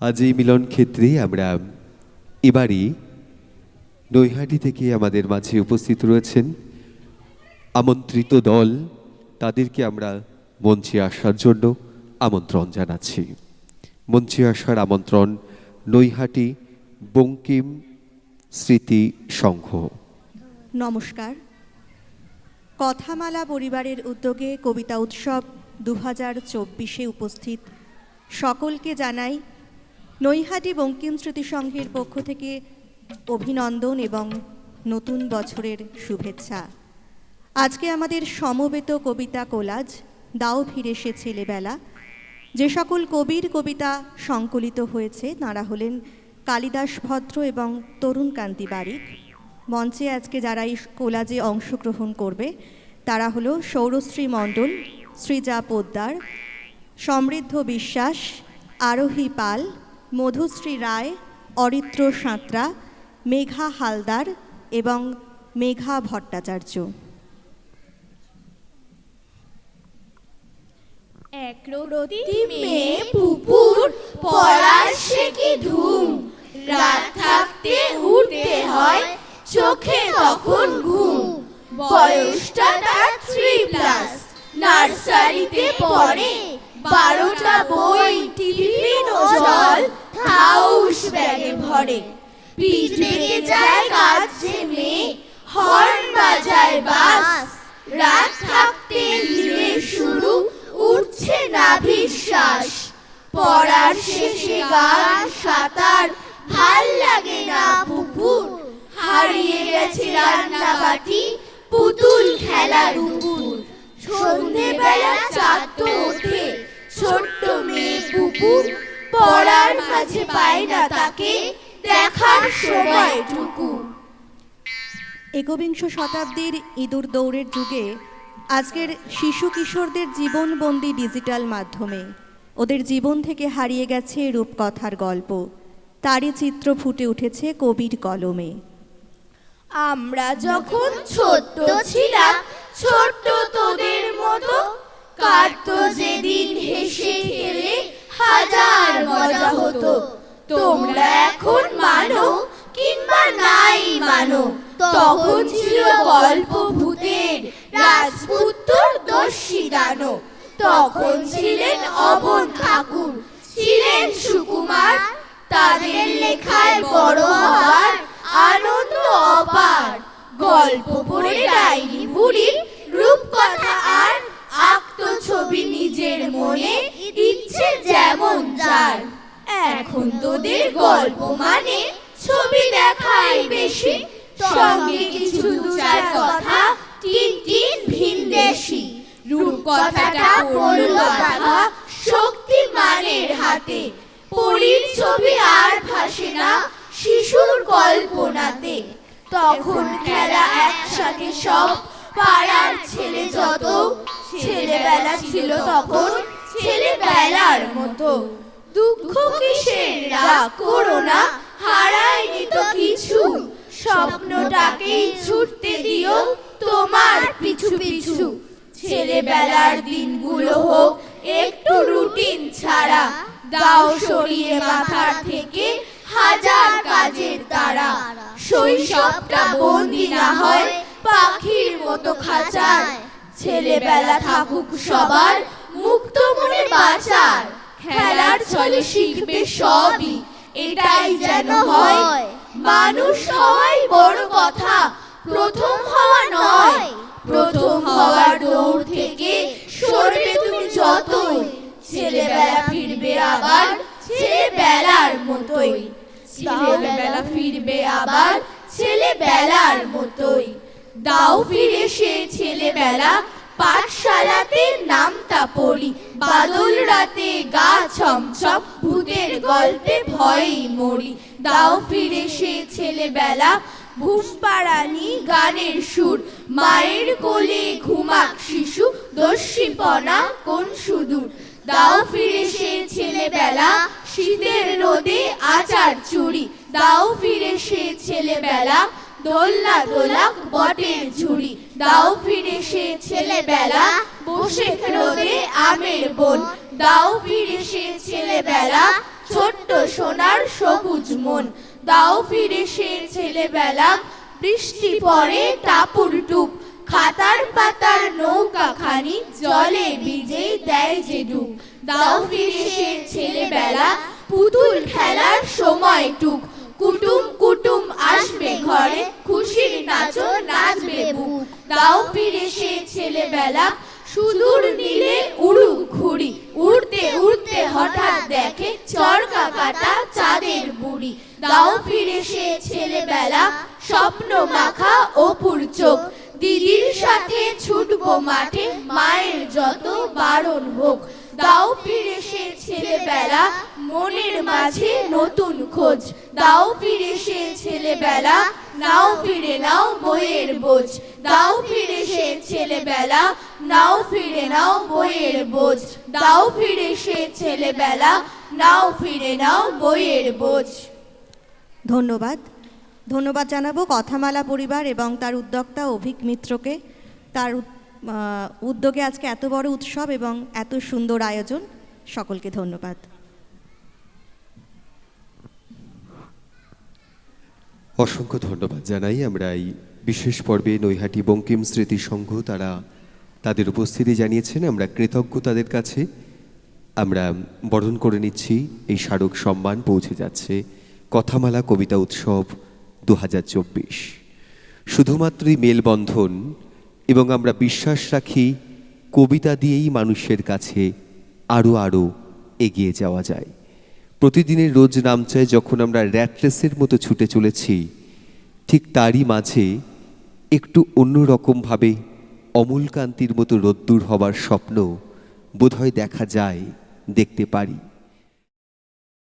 আজ এই মিলন ক্ষেত্রে আমরা এবারই নৈহাটি থেকে আমাদের মাঝে উপস্থিত রয়েছেন আমন্ত্রিত দল, তাদেরকে আমরা মঞ্চে আসার জন্য আমন্ত্রণ জানাচ্ছি। মঞ্চে আসার আমন্ত্রণ নৈহাটি বঙ্কিম স্মৃতি সংঘ। নমস্কার। কথামালা পরিবারের উদ্যোগে কবিতা উৎসব 2024-এ উপস্থিত সকলকে জানাই নৈহাটি বঙ্কিম স্মৃতি সংঘের পক্ষ থেকে অভিনন্দন এবং নতুন বছরের শুভেচ্ছা। আজকে আমাদের সমবেত কবিতা কোলাজ দাও ফিরে সে ছেলেবেলা, যে সকল কবির কবিতা সংকলিত হয়েছে তাঁরা হলেন কালিদাস ভদ্র এবং তরুণ কান্তি বারিক। মঞ্চে আজকে যারা এই কোলাজে অংশগ্রহণ করবে তারা হলো সৌরশ্রী মণ্ডল, সৃজা পোদ্দার, সমৃদ্ধ বিশ্বাস, আরোহী পাল, মধুশ্রী রায়, অরিত্র সাঁতরা, মেঘা হালদার এবং মেঘা ভট্টাচার্য। একরত্তি মেয়ে পুপুর পড়ার সে কি ধুম, রাত থাকতে উঠতে হয় চোখে তখন ঘুম। বয়সটা তার 3+, নার্সারিতে পড়ে, 12টা বই, টিফিন ও জল হাউস ব্যাগে ভরে। পিঠ বেঁকে যায় কাজে মেয়ে, হর্ন বাজায় বাস, রাত থাকতে দিনের শুরু উঠছে না বিশ্বাস। পড়ার শেষে গান সাঁতার ভাল লাগে না পুকুর, হারিয়ে গেছে রান্না বাটি, পুতুল খেলা দুপুর। সন্ধেবেলা চাঁদ ওঠে, ছোট্ট মেয়ে পুকুর, পড়ার মাঝে পায় না তাকে দেখার সময়টুকু। একবিংশ শতাব্দীর ইঁদুর দৌড়ের যুগে আজকের শিশু কিশোরদের জীবনবন্দি ডিজিটাল মাধ্যমে ওদের জীবন থেকে হারিয়ে গেছে রূপকথার গল্প, তারই চিত্র ফুটে উঠেছে কবির কলমে। আমরা যখন ছোট্ট ছিলাম, ছোট্ট তোদের মতো, কাটতো যেদিন হেসে খেলে হাজার মজা হতো। তোমরা এখন মানো কিংবা নাই মানো, তখন ছিল গল্প ভূতের, রাজপুত্তর দস্যি দানব। তখন ছিলেন অবন ঠাকুর, ছিলেন সুকুমার, তাদের লেখায় বড় হওয়ার আনন্দ অপার। গল্প পড়ে ডাইনি বুড়ির রূপকথা আর আঁকতো ছবি নিজের মনে, ইচ্ছে যেমন যার। এখন তোদের গল্প মানে ছবি দেখাই বেশি, সঙ্গে কিছু দু-চার কথা, টিন ভিনদেশি। রূপকথাটা পড়ল বাধা শক্তিমানের হাতে, পরীর ছবি আর ভাসে না শিশুর কল্পনাতে। তখন খেলা একসাথে সব পাড়ার ছেলে যত, ছেলেবেলা ছিল তখন ছেলেবেলার মতো। দুঃখ কিসের, রাগ করো না, হারায়নি তো কিছু, স্বপ্নটাকেই ছুটতে দিও তোমার পিছু পিছু। ছেলেবেলার দিনগুলো হোক একটু রুটিন ছাড়া, দাও সরিয়ে মাথার থেকে হাজার কাজের তারা। শৈশবটা বন্দি না হয় পাখির মতো খাঁচায়, ছেলেবেলা থাকুক সবার মুক্ত মনে বাঁচার। খেলার ছলে শিখবে সবই, এটাই যেন হয়। মানুষ হওয়াই বড় কথা, প্রথম হওয়া নয়। প্রথম হওয়ার দৌড় থেকে সরবে তুমি যতই, ছেলেবেলা ফিরবে আবার ছেলেবেলার মতোই। ছেলেবেলা ফিরবে আবার ছেলেবেলার মতোই। দাও ফিরে সে ছেলেবেলা, পাঠশালাতে নামতা পড়ি, বাদল রাতে গা ছমছম, ভূতের গল্পে ভয়েই মরি। দাও ফিরে সে ছেলেবেলা, ঘুম পাড়ানি গানের সুর, মায়ের কোলে ঘুমাক শিশু, দস্যিপনা কোন সুদূর। দাও ফিরে সে ছেলেবেলা, শীতের রোদে আচার চুরি। দাও ফিরে সে ছেলেবেলা, দোলনা দোলাক বটের ঝুড়ি। দাও ফিরে সে ছেলেবেলা, বসে রোদে আমের বন। দাও ফিরে সে ছেলেবেলা, ছোট্ট সোনার সবুজ মন। দাও ফিরে সে ছেলেবেলা, বৃষ্টি পড়ে টাপুর টুপ, খাতার পাতার নৌকা খানি জলে ভিজে দেয় যে ডুব। দাও ফিরে সে ছেলেবেলা, পুতুল খেলার সময়টুক, কুটুম কুটুম আসবে ঘরে, খুশির নাচো নাচবে বুক। দাও ফিরে সে ছেলেবেলা, সুদূর নীলে উড়ুক ঘুড়ি, উড়তে উড়তে হঠাৎ দেখে চরকা কাটা চাঁদের বুড়ি। দাও ফিরে সে ছেলেবেলা, স্বপ্ন মাখা অপুর চোখ, দিদির সাথে ছুটবো মাঠে, মায়ের যত বারণ হোক। দাও ফিরে সে ছেলেবেলা, মনের মাঝে নতুন খোঁজ। দাও ফিরে সে ছেলেবেলা, নাও ফিরে নাও বইয়ের বোঝ। দাও ফিরে সে ছেলেবেলা, নাও ফিরে নাও বইয়ের বোঝ। দাও ফিরে সে ছেলেবেলা, নাও ফিরে নাও বইয়ের বোঝ। ধন্যবাদ। ধন্যবাদ জানাবো কথামালা পরিবার এবং তার উদ্যোক্তা অভিক মিত্রকে। তার উদ্যোগে আজকে এত বড় উৎসব এবং এত সুন্দর আয়োজন, সকলকে ধন্যবাদ। অসংখ্য ধন্যবাদ জানাই আমরা এই বিশেষ পর্বে নৈহাটি বঙ্কিম স্মৃতি সংঘ তারা তাদের উপস্থিতি জানিয়েছেন। আমরা কৃতজ্ঞ তাদের কাছে। আমরা বরণ করে নিচ্ছি এই স্মারক সম্মান পৌঁছে যাচ্ছে কথামালা কবিতা উৎসব 2024। শুধুমাত্রই মেলবন্ধন এবং আমরা বিশ্বাস রাখি কবিতা দিয়েই মানুষের কাছে আরও আরও এগিয়ে যাওয়া যায়। প্রতিদিনের রোজ নাম চাই যখন আমরা র্যাট রেসের মতো ছুটে চলেছি, ঠিক তারই মাঝে একটু অন্যরকমভাবে অমূলকান্তির মতো রোদ্দুর হবার স্বপ্ন বোধহয় দেখা যায়, দেখতে পারি।